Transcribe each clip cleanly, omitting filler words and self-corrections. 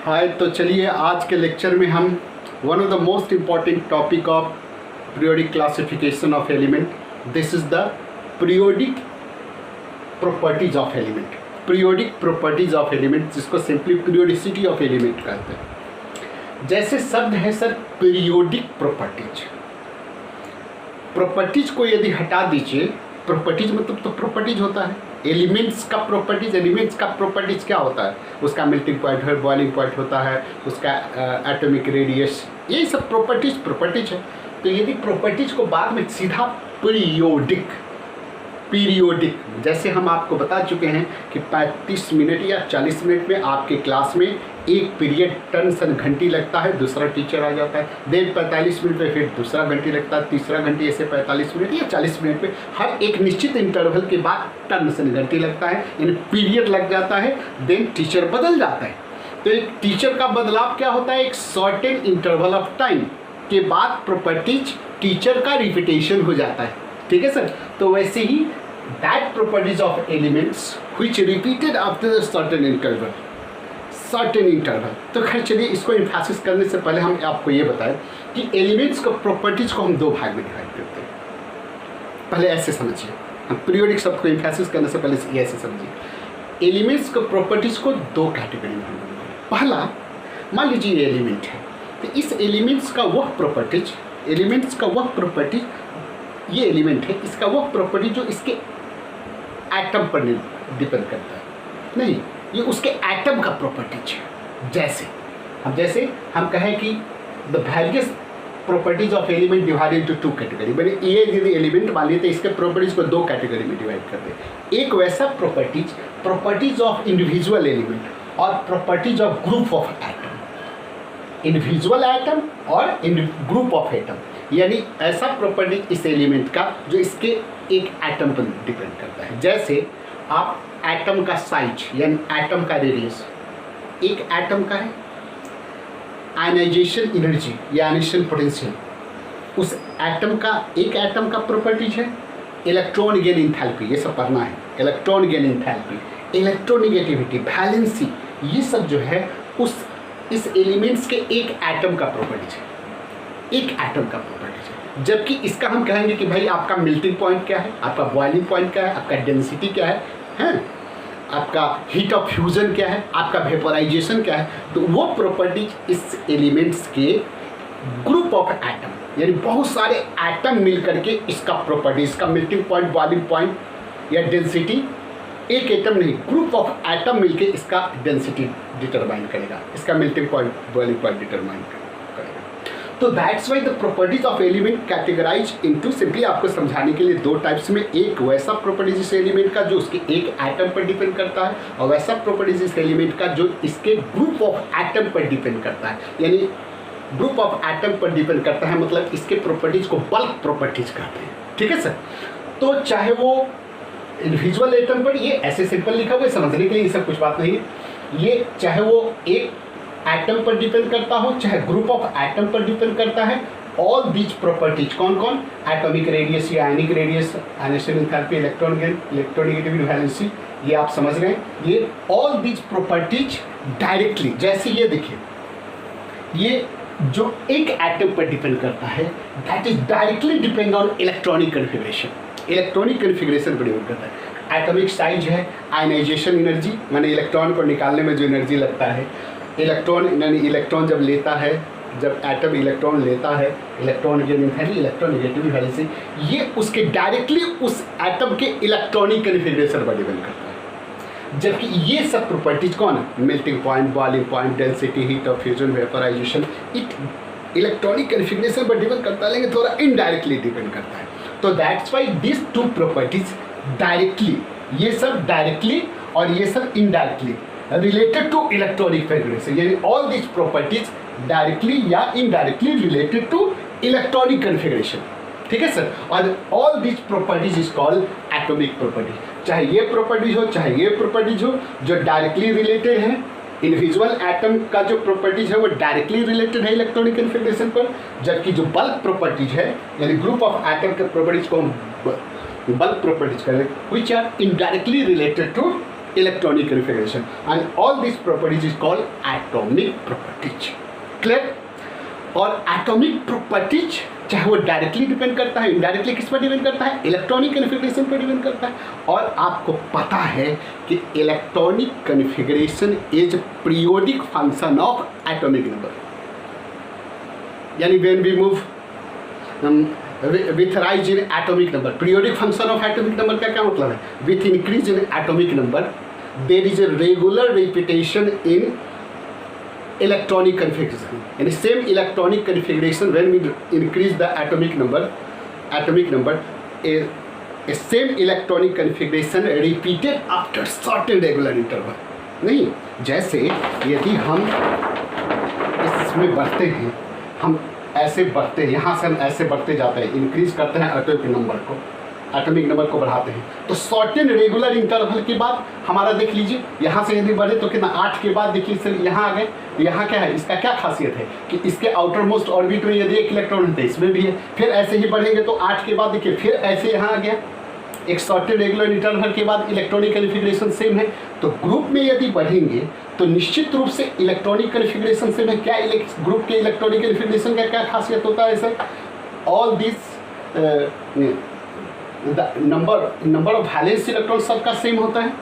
हाय, तो चलिए आज के लेक्चर में हम one of the most important topic of periodic classification of element, this is the periodic properties of element. Periodic properties of element, जिसको simply periodicity of element कहते हैं। जैसे शब्द है सर पीरियोडिक प्रॉपर्टीज, प्रॉपर्टीज को यदि हटा दीजिए, प्रॉपर्टीज मतलब तो प्रॉपर्टीज होता है, एलिमेंट्स का प्रॉपर्टीज, एलिमेंट्स का प्रॉपर्टीज क्या होता है, उसका मेल्टिंग पॉइंट है, बॉइलिंग पॉइंट होता है, उसका एटॉमिक रेडियस, ये सब प्रॉपर्टीज है। तो यदि प्रॉपर्टीज को बाद में सीधा पीरियोडिक, जैसे हम आपको बता चुके हैं कि 35 मिनट या 40 मिनट में आपके क्लास में एक पीरियड टर्न सन घंटी लगता है, दूसरा टीचर आ जाता है, देन 45 मिनट में फिर दूसरा घंटी लगता है, तीसरा घंटी, ऐसे 45 मिनट या 40 मिनट में हर एक निश्चित इंटरवल के बाद टर्न सन घंटी लगता है, यानी पीरियड लग जाता है, देन टीचर बदल जाता है। तो एक टीचर का बदलाव क्या होता है, एक सर्टेन इंटरवल ऑफ टाइम के बाद प्रॉपर्टीज टीचर का रिपीटेशन हो जाता है। ठीक है सर। तो वैसे ही that properties of elements which repeated after certain interval. तो खैर चलिए, इसको एम्फेसिस करने से पहले हम आपको ये बताएं कि एलिमेंट्स को प्रॉपर्टीज को हम दो भाग में डिवाइड करते हैं। पहले ऐसे समझिए, हम पीरियोडिक शब्द को एम्फेसिस करने से पहले ये ऐसे समझिए, एलिमेंट्स को प्रॉपर्टीज को दो कैटेगरी में हम बनाते हैं। पहला, मान लीजिए ये एलिमेंट है, तो इस एलिमेंट्स का वह प्रॉपर्टीज, ये एलिमेंट है, इसका वह प्रॉपर्टी जो इसके एटम पर डिपेंड करता है, नहीं, ये उसके एटम का प्रॉपर्टीज है। जैसे हम कहें कि the various properties of element divided into two category, मैंने ये यदि एलिमेंट मान लिए तो इसके प्रॉपर्टीज को दो कैटेगरी में डिवाइड कर दें। एक वैसा प्रॉपर्टीज ऑफ इंडिविजुअल एलिमेंट और properties of group of atom, individual atom और ग्रुप ऑफ एटम, यानी ऐसा प्रॉपर्टी इस एलिमेंट का जो इसके एक एटम पर डिपेंड करता है। जैसे आप एटम का साइज यानी एटम का रेडियस, एक एटम का है, आयनाइजेशन एनर्जी या आयनाइजेशन पोटेंशियल, उस एटम का, एक एटम का प्रॉपर्टीज है, इलेक्ट्रॉन गेन इंथैल्पी, ये सब पढ़ना है, electron gain enthalpy, electronegativity, valency, ये सब जो है इस एलिमेंट्स के एक एटम का प्रॉपर्टीज है, एक एटम का प्रॉपर्टीज है। जबकि इसका हम कहेंगे कि भाई आपका मेल्टिंग पॉइंट क्या है, आपका बॉइलिंग पॉइंट क्या है, आपका डेंसिटी क्या है, आपका हीट ऑफ फ्यूजन क्या है, आपका वेपोराइजेशन क्या है। तो वो प्रॉपर्टीज इस एलिमेंट्स के ग्रुप ऑफ एटम, यानी बहुत सारे एटम मिल करके इसका प्रॉपर्टीज, इसका मेल्टिंग पॉइंट, बॉइलिंग पॉइंट या डेंसिटी, एक एटम नहीं, ग्रुप ऑफ एटम मिलके इसका डेंसिटी डिटरमाइन करेगा, इसका melting point, boiling point determine करेगा। तो that's why the properties of element categorise into, simply आपको समझाने के लिए दो टाइप्स में, एक वैसा प्रॉपर्टीज इस एलिमेंट का जो उसके एक एटम पर डिपेंड करता है, और वैसा प्रॉपर्टीज इस एलिमेंट का जो इसके ग्रुप ऑफ एटम पर डिपेंड करता है। यानी ग्रुप ऑफ एटम पर डिपेंड करता है मतलब इसके प्रॉपर्टीज को बल्क प्रॉपर्टीज कहते हैं। ठीक है सर। तो चाहे वो इंडिविजुअल एटम पर, ये ऐसे सिंपल लिखा हुआ है, समझने के लिए ये सब कुछ बात नहीं है, ये चाहे वो एक एटम पर डिपेंड करता हो, चाहे ग्रुप ऑफ एटम पर डिपेंड करता है, ऑल दीज प्रॉपर्टीज, कौन, एटॉमिक रेडियस या ionic radius, ionisation enthalpy, electron gain, electronegativity, valency, ये आप समझ रहे हैं, ये ऑल दीज प्रॉपर्टीज डायरेक्टली, जैसे ये देखिए, ये जो एक एटम पर डिपेंड करता है, that is directly depend on electronic configuration, electronic configuration पर डिपेंड करता है। एटॉमिक साइज है, आयनाइजेशन एनर्जी, माने इलेक्ट्रॉन को निकालने में जो एनर्जी लगता है, इलेक्ट्रॉन यानी इलेक्ट्रॉन जब लेता है, जब एटम इलेक्ट्रॉन लेता है, electron gain energy, electronegativity, valency, ये उसके डायरेक्टली उस एटम के इलेक्ट्रॉनिक कन्फिगरेशन पर डिपेंड करता है। जबकि ये सब प्रॉपर्टीज कौन है, melting point, boiling point, density, heat of fusion, vaporisation, electronic configuration पर डिपेंड करता है, लेकिन थोड़ा इनडायरेक्टली डिपेंड करता है। तो that's why this two properties directly, ये सब डायरेक्टली और ये सब indirectly related to electronic configuration, यानी ऑल दिस प्रॉपर्टीज डायरेक्टली या indirectly related to electronic configuration. ठीक है सर। और all this properties is called atomic property, चाहे ये प्रॉपर्टीज हो, चाहे ये प्रॉपर्टीज हो, जो डायरेक्टली रिलेटेड है, इंडिविजुअल एटम का जो प्रॉपर्टीज है वो डायरेक्टली रिलेटेड है इलेक्ट्रॉनिक कन्फिगरेशन पर, जबकि जो बल्क प्रॉपर्टीज है यानी ग्रुप ऑफ एटम के प्रॉपर्टीज को हम बल्क प्रॉपर्टीज करें, which are indirectly related to electronic configuration, and all these properties is called atomic properties. Clear? और एटॉमिक प्रॉपर्टीज चाहे वो डायरेक्टली डिपेंड करता है, इनडायरेक्टली किस पर डिपेंड करता है, इलेक्ट्रॉनिक कन्फिग्रेशन पर डिपेंड करता है। और आपको पता है कि electronic configuration is periodic function of atomic number, यानी when we move with rise in atomic number, periodic function of atomic number का क्या मतलब है, with increase in atomic number there is a regular repetition in electronic configuration, and same electronic configuration when we increase the atomic number a same electronic configuration repeated after certain regular interval। नहीं, जैसे यदि हम इसमें बढ़ते हैं, हम ऐसे बढ़ते हैं, यहाँ से हम ऐसे बढ़ते जाते हैं, इंक्रीज करते हैं एटॉमिक नंबर को बढ़ाते हैं, तो सर्टेन रेगुलर इंटरवल के बाद हमारा देख लीजिए, यहाँ से यदि बढ़े तो कितना 8 के बाद देखिए सर यहाँ आ गए। यहाँ क्या है, इसका क्या खासियत है कि इसके आउटर मोस्ट ऑर्बिट में यदि एक इलेक्ट्रॉन है इसमें भी है, फिर ऐसे ही बढ़ेंगे तो 8 के बाद देखिए फिर ऐसे यहाँ आ गया, एक सर्टेन रेगुलर इंटरवल के बाद इलेक्ट्रॉनिक कन्फिग्रेशन सेम है। तो ग्रुप में यदि बढ़ेंगे तो निश्चित रूप से इलेक्ट्रॉनिक कन्फिग्रेशन सेम है। क्या ग्रुप के इलेक्ट्रॉनिक कन्फिग्रेशन का क्या खासियत होता है sir, all this number of valence electron सबका सेम होता है,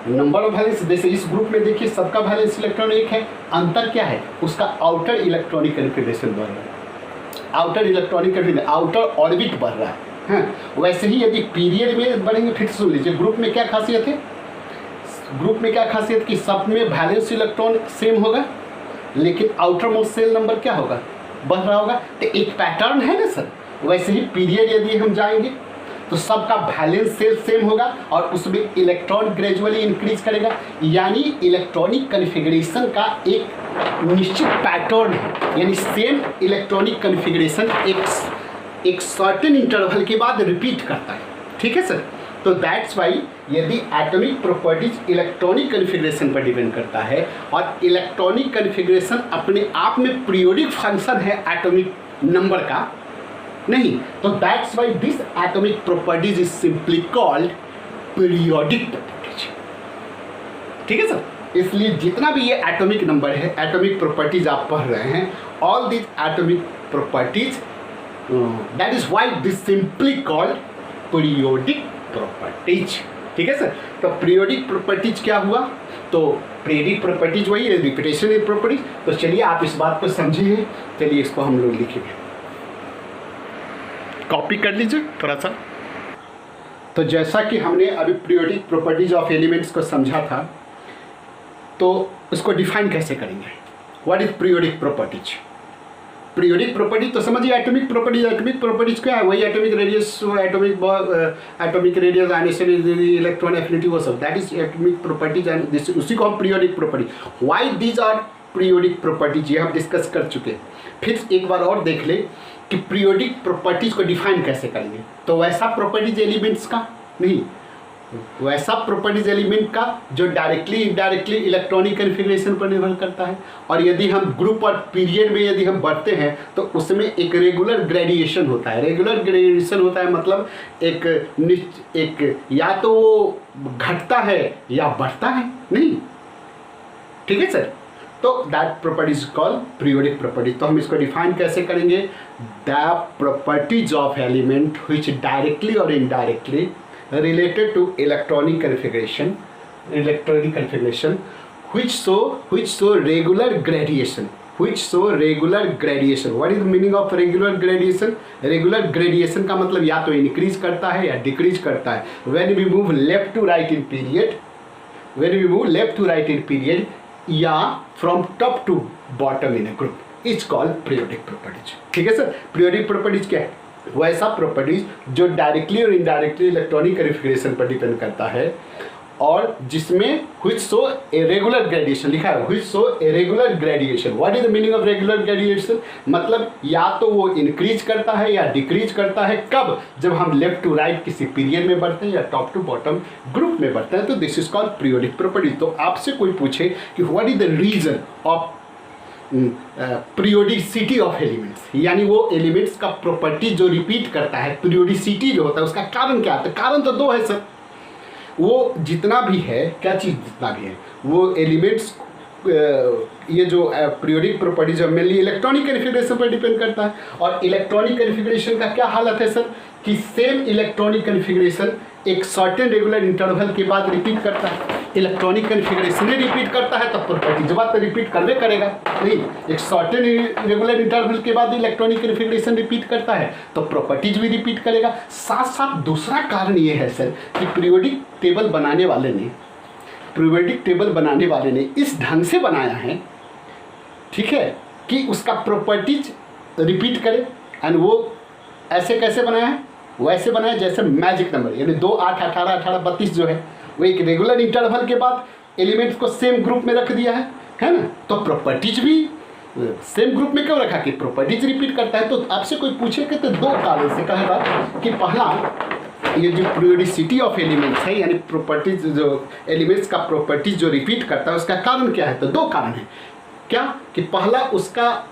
नंबर ऑफ वैलेंस। जैसे इस ग्रुप में देखिए सबका वैलेंस इलेक्ट्रॉन एक है, अंतर क्या है, उसका आउटर इलेक्ट्रॉनिक कन्फिग्रेशन बढ़ रहा है, outer electronic configuration, outer orbit बढ़ रहा है। वैसे ही यदि पीरियड में बढ़ेंगे, फिर सुन लीजिए ग्रुप में क्या खासियत है, ग्रुप में क्या खासियत कि सब में वैलेंस इलेक्ट्रॉन सेम होगा लेकिन आउटर मोस्ट सेल नंबर क्या होगा, बढ़ रहा होगा। तो एक पैटर्न है ना सर, वैसे ही पीरियड यदि हम जाएंगे तो सबका वैलेंस सेल सेम होगा और उसमें इलेक्ट्रॉन ग्रेजुअली इंक्रीज करेगा, यानी इलेक्ट्रॉनिक कन्फिग्रेशन का एक निश्चित पैटर्न है, यानी सेम इलेक्ट्रॉनिक कन्फिग्रेशन एक सर्टेन इंटरवल के बाद रिपीट करता है। ठीक है सर, तो दैट्स वाई यदि एटॉमिक प्रॉपर्टीज इलेक्ट्रॉनिक कन्फिग्रेशन पर डिपेंड करता है और इलेक्ट्रॉनिक कन्फिग्रेशन अपने आप में पीरियोडिक फंक्शन है एटॉमिक नंबर का नहीं, तो that's why this atomic properties is simply called periodic properties. ठीक है सर, इसलिए जितना भी ये एटॉमिक नंबर है, एटॉमिक प्रॉपर्टीज आप पढ़ रहे हैं, all this atomic properties, that is why this simply called periodic properties. ठीक है सर, तो पीरियोडिक प्रॉपर्टीज क्या हुआ, तो पीरियोडिक प्रॉपर्टीज वही है, रिपीटेशन इन प्रॉपर्टीज। तो चलिए आप इस बात को समझिए, चलिए इसको हम लोग लिखेंगे, कॉपी कर लीजिए थोड़ा सा। तो जैसा कि हमने अभी पीरियोडिक प्रॉपर्टीज ऑफ एलिमेंट्स को समझा था, तो इसको डिफाइन कैसे करेंगे, what is periodic properties. Periodic properties तो समझिए, एटॉमिक प्रॉपर्टीज क्या है, वही atomic radius, atomic radius, ionisation, electron affinity, वो सब, that is atomic properties and उसी को हम periodic property. Why these are periodic properties, ये हम डिस्कस कर चुके हैं। फिर एक बार और देख ले कि पीरियोडिक प्रॉपर्टीज को डिफाइन कैसे करेंगे, तो वैसा प्रॉपर्टीज एलिमेंट्स का नहीं, वैसा प्रॉपर्टीज एलिमेंट का जो डायरेक्टली इनडायरेक्टली इलेक्ट्रॉनिक कन्फिग्रेशन पर निर्भर करता है। और यदि हम ग्रुप और पीरियड में यदि हम बढ़ते हैं तो उसमें एक रेगुलर ग्रेडिएशन होता है। रेगुलर ग्रेडिएशन होता है मतलब एक या तो वो घटता है या बढ़ता है, नहीं। ठीक है सर, तो that property is called periodic property. तो हम इसको डिफाइन कैसे करेंगे, the properties of element which directly और indirectly related to electronic configuration which show regular gradation, what is the meaning of regular gradation? Regular gradation का मतलब या तो increase करता है या decrease करता है। when we move left to right in period या from top to bottom in a group, it's called periodic properties। ठीक है सर, periodic properties क्या है, वैसा प्रॉपर्टीज जो डायरेक्टली और इनडायरेक्टली इलेक्ट्रॉनिक कन्फिग्रेशन पर डिपेंड करता है और जिसमें which show a regular gradation लिखा है, which show a regular gradation। what is the meaning of regular gradation? मतलब या तो वो इंक्रीज करता है या डिक्रीज करता है, कब, जब हम लेफ्ट टू राइट किसी पीरियड में बढ़ते हैं या टॉप टू बॉटम ग्रुप में बढ़ते हैं, तो this is called periodic property. तो आपसे कोई पूछे कि what is the reason of periodicity of elements, यानी वो एलिमेंट्स का प्रॉपर्टी जो रिपीट करता है, पीरियोडिसिटी जो होता है उसका कारण क्या होता है, कारण तो दो है सर। वो जितना भी है, क्या चीज़ जितना भी है, वो एलिमेंट्स, ये जो पीरियोडिक प्रॉपर्टीज है मेनली इलेक्ट्रॉनिक कन्फिग्रेशन पर डिपेंड करता है। और इलेक्ट्रॉनिक कन्फिग्रेशन का क्या हालत है सर, कि सेम इलेक्ट्रॉनिक कन्फिग्रेशन एक सर्टेन रेगुलर इंटरवल के बाद रिपीट करता है। इलेक्ट्रॉनिक कन्फिग्रेशन ही रिपीट करता है तब प्रॉपर्टीज बात तो रिपीट करवे करेगा नहीं, एक सर्टेन रेगुलर इंटरवल के बाद इलेक्ट्रॉनिक कन्फिग्रेशन रिपीट करता है तो प्रॉपर्टीज भी रिपीट करेगा। साथ साथ दूसरा कारण ये है सर कि पीरियोडिक टेबल बनाने वाले ने इस ढंग से बनाया है, ठीक है, कि उसका प्रॉपर्टीज रिपीट करे। एंड वो ऐसे कैसे बनाया है, वैसे बनाया जैसे मैजिक नंबर, यानी 2, 8, 18, 18, 32 जो है वो एक रेगुलर इंटरवल के बाद एलिमेंट्स को सेम ग्रुप में रख दिया है ना। तो प्रॉपर्टीज भी सेम ग्रुप में क्यों रखा, कि प्रॉपर्टीज रिपीट करता है। तो आपसे कोई पूछेगा तो दो कारण से कहेगा कि पहला, ये जो पीरियोडिसिटी ऑफ एलिमेंट्स है, यानी प्रॉपर्टीज जो एलिमेंट्स का प्रॉपर्टीज जो रिपीट करता है उसका कारण क्या है, तो दो कारण है। क्या कि पहला, उसका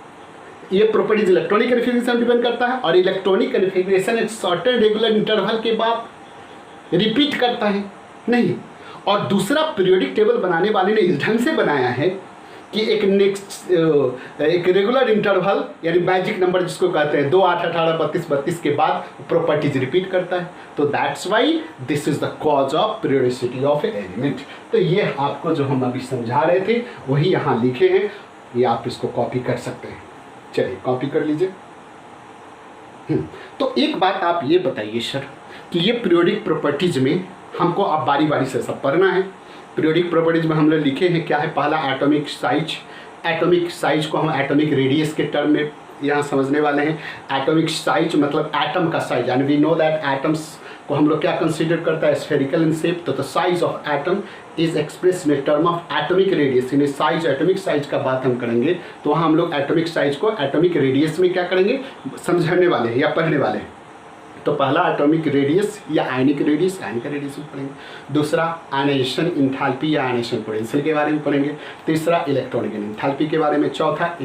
ये प्रॉपर्टीज इलेक्ट्रॉनिक कन्फिग्रेशन डिपेंड करता है और इलेक्ट्रॉनिक कन्फिग्रेशन एक सर्टेन रेगुलर इंटरवल के बाद रिपीट करता है नहीं। और दूसरा, पीरियोडिक टेबल बनाने वाले ने इस ढंग से बनाया है कि एक रेगुलर इंटरवल यानी मैजिक नंबर जिसको कहते हैं 2, 8, 18, 32, 32 के बाद प्रॉपर्टीज रिपीट करता है। तो that's why this is the cause of periodicity of element. तो ये आपको जो हम अभी समझा रहे थे वही यहाँ लिखे हैं, ये आप इसको कॉपी कर सकते हैं। चलिए कॉपी कर लीजिए। तो एक बात आप ये बताइए सर कि ये पीरियोडिक प्रॉपर्टीज में हमको आप बारी बारी से सब पढ़ना है। पीरियोडिक प्रॉपर्टीज में हम लोग लिखे हैं क्या है, पहला एटॉमिक साइज। एटॉमिक साइज को हम एटॉमिक रेडियस के टर्म में यहाँ समझने वाले हैं। एटॉमिक साइज मतलब एटम का साइज, यानी वी नो दैट एटम्स को हम लोग क्या कंसीडर करता है, स्फेरिकल इन शेप। तो the size of atom is express in term of atomic radius. यानी साइज, एटॉमिक साइज का बात हम करेंगे तो वहाँ हम लोग एटॉमिक साइज को एटॉमिक रेडियस में क्या करेंगे, समझने वाले हैं या पढ़ने वाले हैं। तो पहला एटॉमिक रेडियस या आयनिक रेडियस में पढ़ेंगे। दूसरा आयनाइजेशन इंथैल्पी या आयनाइजेशन पोटेंशियल के बारे में पढ़ेंगे। तीसरा इलेक्ट्रॉनिक इंथैल्पी के बारे में। चौथा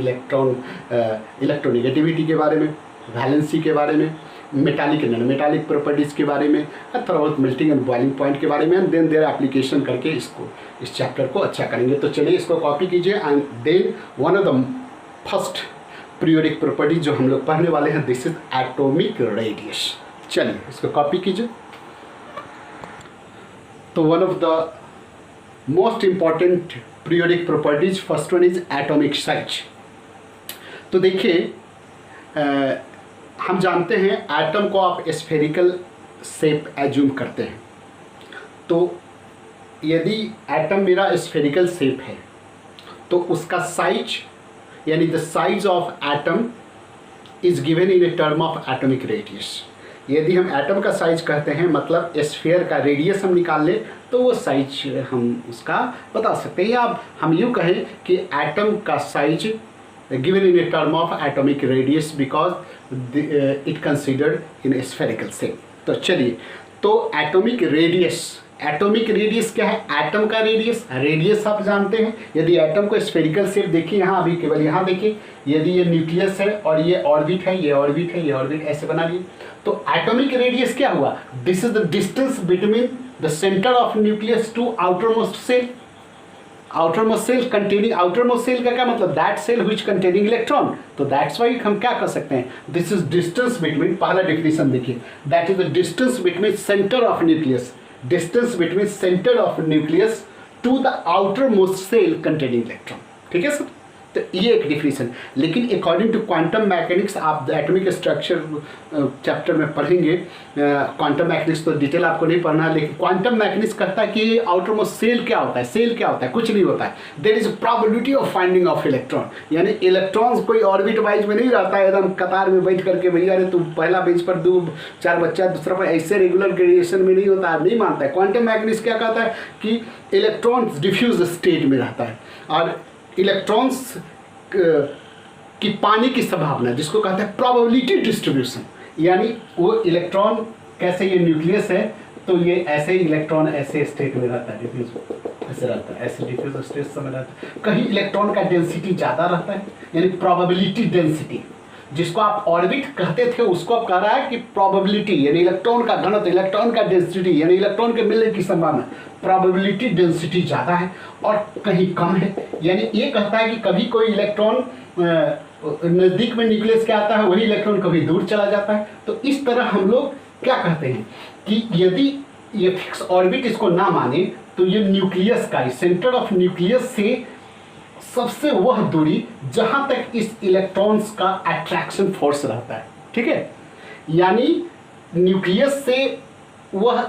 इलेक्ट्रोनेगेटिविटी के बारे में, वैलेंसी के बारे में, metallic and non metallic properties के बारे में, थोड़ा बहुत मेल्टिंग एंड बॉइलिंग पॉइंट के बारे में। एंड देन देयर एप्लीकेशन करके इस चैप्टर को अच्छा करेंगे। तो चलिए इसको कॉपी कीजिए। And then one of the first periodic property जो हम लोग पढ़ने वाले हैं, दिस इज एटॉमिक रेडियस। चलिए इसको कॉपी कीजिए। तो one of the most important periodic properties, first one is atomic size. तो देखिए हम जानते हैं एटम को आप स्फेरिकल शेप एज्यूम करते हैं। तो यदि एटम मेरा स्फेरिकल शेप है तो उसका साइज यानी the size of atom is given in a term of atomic radius. यदि हम एटम का साइज कहते हैं मतलब स्फीयर का रेडियस हम निकाल लें तो वो साइज हम उसका बता सकते हैं। या हम यूँ कहें कि एटम का size given in a term of atomic radius because it considered in a spherical shape। तो चलिए, तो एटॉमिक रेडियस क्या है, एटम का रेडियस आप जानते हैं। यदि एटम को स्फेरिकल शेप देखिए, यहाँ अभी केवल यहाँ देखिए, यदि ये न्यूक्लियस है और ये ऑर्बिट है, ये ऑर्बिट है, ये ऑर्बिट, ऐसे बना लिए। तो एटॉमिक रेडियस क्या हुआ, this is the distance between the centre of nucleus to outermost shell. Outermost shell का क्या मतलब, that shell which containing electron. तो दैट्स वाई हम क्या कर सकते हैं, दिस इज डिस्टेंस बिटवीन, पहला डिफिनेशन देखिए, that is the distance between centre of nucleus, distance between centre of nucleus to the outermost shell containing electron. ठीक है सर, तो ये एक डिफिनेशन। लेकिन अकॉर्डिंग टू क्वांटम मैकेनिक्स आप एटॉमिक स्ट्रक्चर चैप्टर में पढ़ेंगे। क्वांटम मैकेनिक्स तो डिटेल आपको नहीं पढ़ना, लेकिन क्वांटम मैकेनिक्स कहता है कि आउटरमोस्ट सेल क्या होता है, कुछ नहीं होता है। There is probability of finding of electron, यानी इलेक्ट्रॉन्स कोई ऑर्बिट वाइज में नहीं रहता है एकदम कतार में बैठ करके, भैया अरे तुम पहला बेंच पर 2-4 बच्चा, दूसरा पर, ऐसे रेगुलर ग्रेडिएशन में नहीं होता है, नहीं मानता है। क्वांटम मैकेनिक्स क्या कहता है कि इलेक्ट्रॉन्स डिफ्यूज स्टेट में रहता है और इलेक्ट्रॉन्स की पाने की संभावना जिसको कहते हैं प्रोबेबिलिटी डिस्ट्रीब्यूशन, यानी वो इलेक्ट्रॉन कैसे, ये न्यूक्लियस है तो ये ऐसे ही इलेक्ट्रॉन ऐसे स्टेट में रहता है, डिफ्यूज ऐसे रहता है, ऐसे डिफ्यूज स्टेट में रहता है। कहीं इलेक्ट्रॉन का डेंसिटी ज़्यादा रहता है यानी प्रोबेबिलिटी डेंसिटी, जिसको आप ऑर्बिट कहते थे उसको अब कह रहा है कि प्रोबेबिलिटी यानी इलेक्ट्रॉन का घनत्व, इलेक्ट्रॉन का डेंसिटी यानी इलेक्ट्रॉन के मिलने की संभावना, प्रोबेबिलिटी डेंसिटी ज़्यादा है और कहीं कम है। यानी ये कहता है कि कभी कोई इलेक्ट्रॉन नज़दीक में न्यूक्लियस के आता है, वही इलेक्ट्रॉन कभी दूर चला जाता है। तो इस तरह हम लोग क्या कहते हैं कि यदि ये फिक्स ऑर्बिट इसको ना माने तो ये न्यूक्लियस का, सेंटर ऑफ न्यूक्लियस से सबसे वह दूरी जहां तक इस इलेक्ट्रॉन्स का अट्रैक्शन फोर्स रहता है, ठीक है। यानी न्यूक्लियस से वह,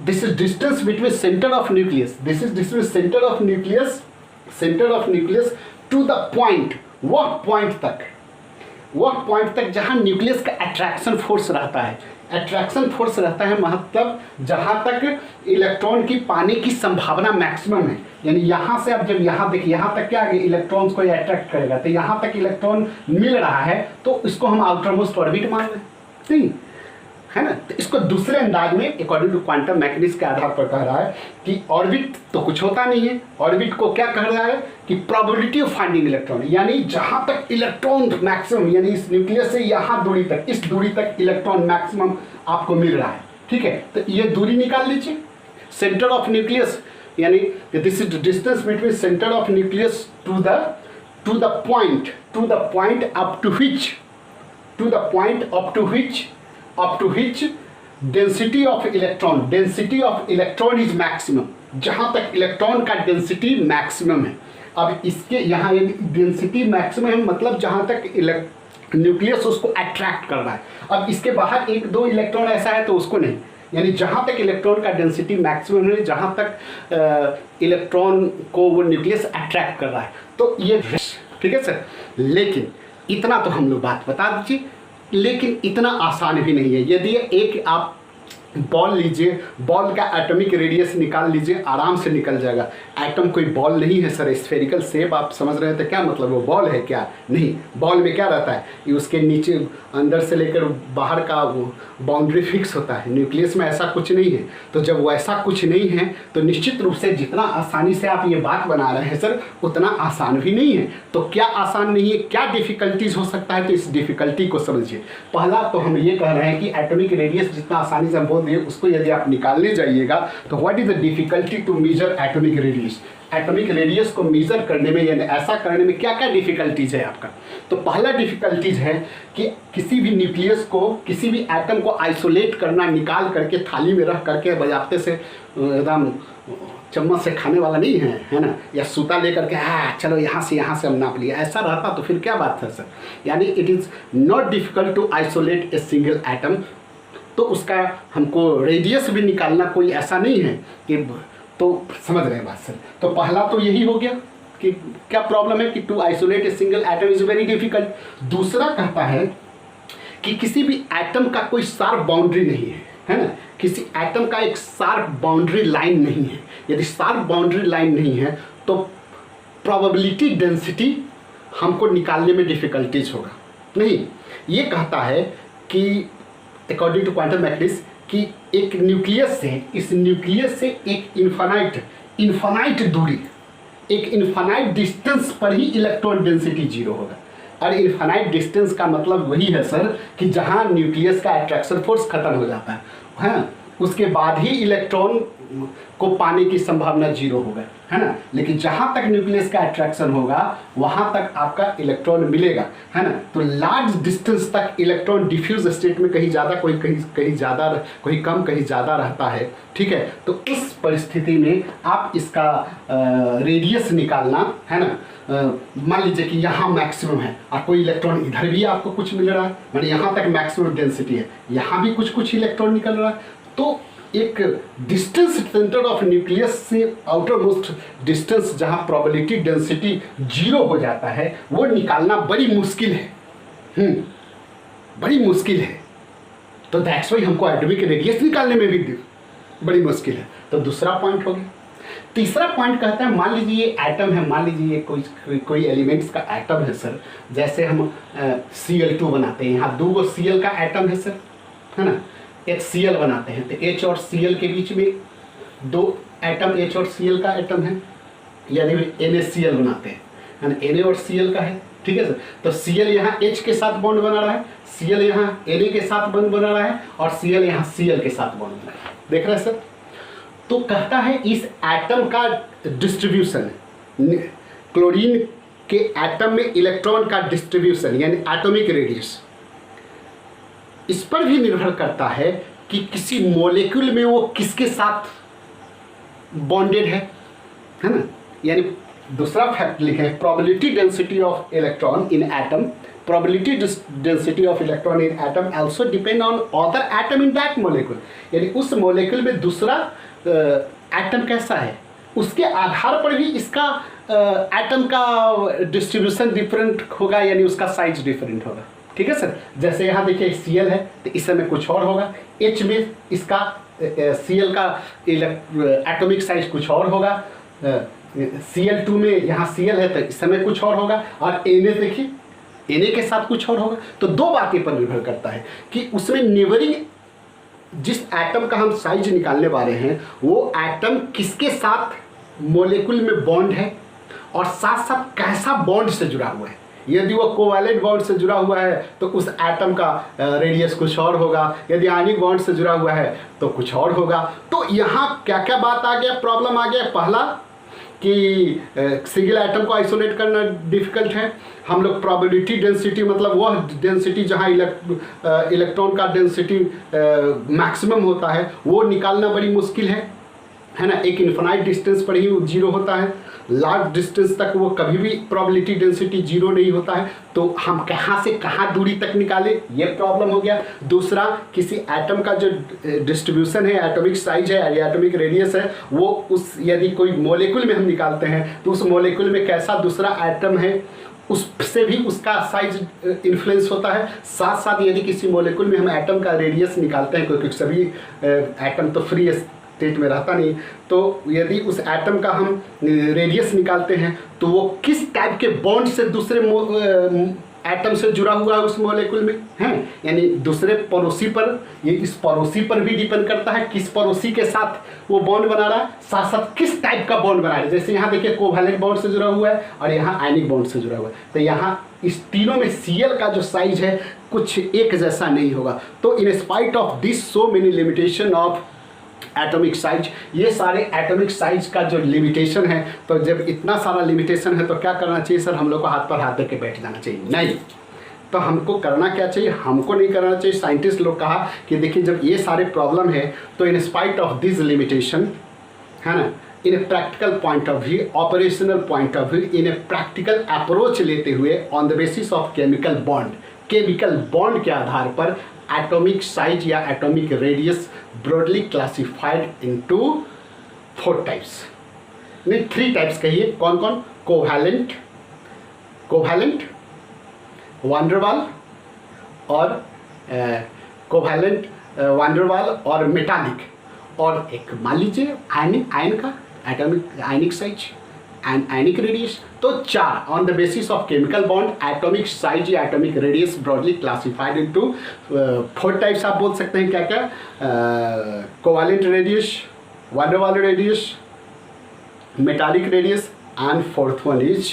this is distance between centre of nucleus, this is distance centre of nucleus to the point, वह पॉइंट तक जहां न्यूक्लियस का अट्रैक्शन फोर्स रहता है। अट्रैक्शन फोर्स रहता है मतलब जहां तक इलेक्ट्रॉन की पाने की संभावना मैक्सिमम है। यानी यहाँ से आप जब यहाँ देखिए, यहाँ तक क्या इलेक्ट्रॉन्स को अट्रैक्ट करेगा, तो यहाँ तक इलेक्ट्रॉन मिल रहा है तो इसको हम आउटर मोस्ट ऑर्बिट मान लें, नहीं है ना। तो इसको दूसरे अंदाज में अकॉर्डिंग टू क्वांटम मैकेनिक्स के आधार पर कह रहा है कि ऑर्बिट तो कुछ होता नहीं है, ऑर्बिट को क्या कह रहा है कि प्रोबेबिलिटी ऑफ फाइंडिंग इलेक्ट्रॉन, यानी जहां तक इलेक्ट्रॉन मैक्सिमम, यानी इस न्यूक्लियस से यहाँ दूरी तक, इस दूरी तक इलेक्ट्रॉन मैक्सिमम आपको मिल रहा है, ठीक है। तो ये दूरी निकाल लीजिए, सेंटर ऑफ न्यूक्लियस, यानी this is distance between centre of nucleus to the point up to which density of electron is maximum, जहां तक इलेक्ट्रॉन का डेंसिटी मैक्सिमम है। अब इसके यहाँ डेंसिटी मैक्सिमम है मतलब जहां तक न्यूक्लियस उसको अट्रैक्ट कर रहा है। अब इसके बाहर एक दो इलेक्ट्रॉन ऐसा है तो उसको नहीं, यानी जहां तक इलेक्ट्रॉन का डेंसिटी मैक्सिमम है, जहां तक इलेक्ट्रॉन को वो न्यूक्लियस अट्रैक्ट कर रहा है, तो ये ठीक है सर। लेकिन इतना तो हम लोग बात बता दीजिए, लेकिन इतना आसान भी नहीं है। यदि एक आप बॉल लीजिए, बॉल का एटॉमिक रेडियस निकाल लीजिए, आराम से निकल जाएगा। एटम कोई बॉल नहीं है सर, स्फेरिकल शेप आप समझ रहे थे, क्या मतलब वो बॉल है क्या? नहीं, बॉल में क्या रहता है, ये उसके नीचे अंदर से लेकर बाहर का वो बाउंड्री फिक्स होता है। न्यूक्लियस में ऐसा कुछ नहीं है। तो जब वैसा कुछ नहीं है तो निश्चित रूप से जितना आसानी से आप ये बात बना रहे हैं सर, उतना आसान भी नहीं है। तो क्या आसान नहीं है, क्या डिफ़िकल्टीज हो सकता है, तो इस डिफ़िकल्टी को समझिए। पहला तो हम ये कह रहे हैं कि एटॉमिक रेडियस जितना आसानी से हम बोल दिए, उसको यदि आप निकालने जाइएगा तो what is the difficulty to measure atomic radius. Atomic radius को मेजर करने में, यानी ऐसा करने में क्या क्या डिफ़िकल्टीज है आपका। तो पहला डिफ़िकल्टीज है कि किसी भी न्यूक्लियस को, किसी भी एटम को आइसोलेट करना, निकाल करके थाली में रख करके बजाते से एकदम चम्मच से खाने वाला नहीं है ना, या सूता लेकर के हाँ चलो यहाँ से हम नाप लिया, ऐसा रहता तो फिर क्या बात है सर। यानी it is not difficult to isolate a single atom. तो उसका हमको रेडियस भी निकालना कोई ऐसा नहीं है कि, तो समझ रहे हैं बात सर। तो पहला तो यही हो गया कि क्या प्रॉब्लम है कि to isolate a single atom is very difficult. दूसरा कहता है कि किसी भी एटम का कोई शार्प बाउंड्री नहीं है ना, किसी एटम का एक शार्प बाउंड्री लाइन नहीं है। यदि शार्प बाउंड्री लाइन नहीं है तो प्रोबेबिलिटी डेंसिटी हमको निकालने में डिफ़िकल्टीज होगा। नहीं, ये कहता है कि अकॉर्डिंग टू क्वांटम मैकेनिक्स कि एक न्यूक्लियस से, इस न्यूक्लियस से एक इन्फानाइट दूरी, एक इन्फानाइट डिस्टेंस पर ही इलेक्ट्रॉन डेंसिटी जीरो होगा। और इन्फानाइट डिस्टेंस का मतलब वही है सर कि जहाँ न्यूक्लियस का अट्रैक्शन फोर्स खत्म हो जाता है, हाँ, उसके बाद ही इलेक्ट्रॉन को पाने की संभावना जीरो होगा, है ना। लेकिन जहाँ तक न्यूक्लियस का अट्रैक्शन होगा वहाँ तक आपका इलेक्ट्रॉन मिलेगा, है ना। तो लार्ज डिस्टेंस तक इलेक्ट्रॉन डिफ्यूज स्टेट में कहीं ज़्यादा, कहीं ज़्यादा, कहीं कम, कहीं ज़्यादा रहता है, ठीक है। तो उस परिस्थिति में आप इसका रेडियस निकालना, है ना, मान लीजिए कि यहाँ मैक्सिमम है और कोई इलेक्ट्रॉन इधर भी आपको कुछ मिल रहा है, माने यहाँ तक मैक्सिमम डेंसिटी है, यहाँ भी कुछ इलेक्ट्रॉन निकल रहा है। तो एक डिस्टेंस सेंटर ऑफ न्यूक्लियस से आउटर मोस्ट डिस्टेंस जहाँ प्रोबेबिलिटी डेंसिटी जीरो हो जाता है, वो निकालना बड़ी मुश्किल है, बड़ी मुश्किल है। तो दैट्स वाई हमको एटॉमिक रेडियस निकालने में भी बड़ी मुश्किल है। तो दूसरा पॉइंट हो गया। तीसरा पॉइंट कहता है, मान लीजिए ये एटम है, मान लीजिए ये कोई एलिमेंट्स का एटम है सर। जैसे हम Cl2 बनाते हैं, यहाँ 2 Cl का एटम है सर, है ना, HCl बनाते हैं। तो H और Cl के बीच में 2 एटम H और Cl का एटम है, यानी NaCl बनाते हैं, है ना, Na और Cl का है। ठीक है सर। तो Cl यहाँ H के साथ बॉन्ड बना रहा है, Cl यहाँ Na के साथ बॉन्ड बना रहा है और Cl यहाँ Cl के साथ बॉन्ड बना रहा है। देख रहे हैं सर। तो कहता है इस एटम का डिस्ट्रीब्यूशन, क्लोरीन के एटम में इलेक्ट्रॉन का डिस्ट्रीब्यूशन यानी एटॉमिक रेडियस, इस पर भी निर्भर करता है कि किसी मॉलिक्यूल में वो किसके साथ बॉन्डेड है ना। यानी दूसरा फैक्ट लिखे हैं, probability density of electron in atom, probability density of electron in atom also depend on other atom in that molecule. यानी उस मॉलिक्यूल में दूसरा एटम कैसा है उसके आधार पर भी इसका एटम का डिस्ट्रीब्यूशन डिफरेंट होगा, यानी उसका साइज डिफरेंट होगा। ठीक है सर। जैसे यहाँ देखिए Cl है तो इस समय कुछ और होगा, H में इसका Cl का एटॉमिक साइज कुछ और होगा, Cl2 में यहाँ Cl है तो इस समय कुछ और होगा, और Na देखिए Na के साथ कुछ और होगा। तो दो बातें पर निर्भर करता है कि उसमें नेबरिंग जिस एटम का हम साइज निकालने वाले हैं वो एटम किसके साथ मॉलिक्यूल में बॉन्ड है और साथ साथ कैसा बॉन्ड से जुड़ा हुआ है। यदि वो कोवैलेंट बॉन्ड से जुड़ा हुआ है तो उस एटम का रेडियस कुछ और होगा, यदि आयनिक बॉन्ड से जुड़ा हुआ है तो कुछ और होगा। तो यहाँ क्या क्या बात आ गया, प्रॉब्लम आ गया। पहला कि सिंगल एटम को आइसोलेट करना डिफिकल्ट है। हम लोग प्रोबेबिलिटी डेंसिटी, मतलब वह डेंसिटी जहाँ इलेक्ट्रॉन का डेंसिटी मैक्सिमम होता है वो निकालना बड़ी मुश्किल है ना। एक इन्फिनाइट डिस्टेंस पर ही वो जीरो होता है, लार्ज डिस्टेंस तक वो कभी भी प्रोबेबिलिटी डेंसिटी जीरो नहीं होता है। तो हम कहाँ से कहाँ दूरी तक निकालें, ये प्रॉब्लम हो गया। दूसरा, किसी एटम का जो डिस्ट्रीब्यूशन है, एटॉमिक साइज है या एटॉमिक रेडियस है, वो उस यदि कोई मॉलिक्यूल में हम निकालते हैं तो उस मॉलिक्यूल में कैसा दूसरा एटम है उससे भी उसका साइज इन्फ्लुएंस होता है। साथ साथ यदि किसी मॉलिक्यूल में हम एटम का रेडियस निकालते हैं, क्योंकि सभी एटम तो फ्री स्टेट में रहता नहीं, तो यदि उस एटम का हम रेडियस निकालते हैं तो वो किस टाइप के बॉन्ड से दूसरे एटम से जुड़ा हुआ है उस मॉलिक्यूल में है, यानी दूसरे पड़ोसी पर, ये इस पड़ोसी पर भी डिपेंड करता है किस पड़ोसी के साथ वो बॉन्ड बना रहा है, साथ साथ किस टाइप का बॉन्ड बना रहा है। जैसे यहाँ देखिए कोवैलेंट बॉन्ड से जुड़ा हुआ है और यहाँ आयनिक बॉन्ड से जुड़ा हुआ है, तो यहाँ इस तीनों में Cl का जो साइज है कुछ एक जैसा नहीं होगा। तो in spite of this so many limitation of atomic size, ये सारे एटॉमिक साइज का जो लिमिटेशन है, तो जब इतना सारा लिमिटेशन है तो क्या करना चाहिए सर, हम लोग को हाथ पर हाथ दे के बैठ जाना चाहिए? नहीं। तो हमको करना क्या चाहिए? हमको नहीं करना चाहिए। साइंटिस्ट लोग कहा कि देखिए जब ये सारे प्रॉब्लम है तो in spite of this limitation है ना, in a practical point of view, operational point of view, in a practical approach लेते हुए on the basis of chemical bond के आधार पर एटॉमिक साइज या atomic radius broadly classified into 4 types, नहीं 3 types कहिए। कौन कौन? कोवैलेंट, वान डेर वाल और और मेटालिक, और एक मान लीजिए आयन का atomic ionic size and ionic radius. तो 4 on the basis of chemical bond, atomic size या atomic radius broadly classified into 4 types आप बोल सकते हैं। क्या क्या? Covalent radius, van der Waals radius, metallic radius and 4th one is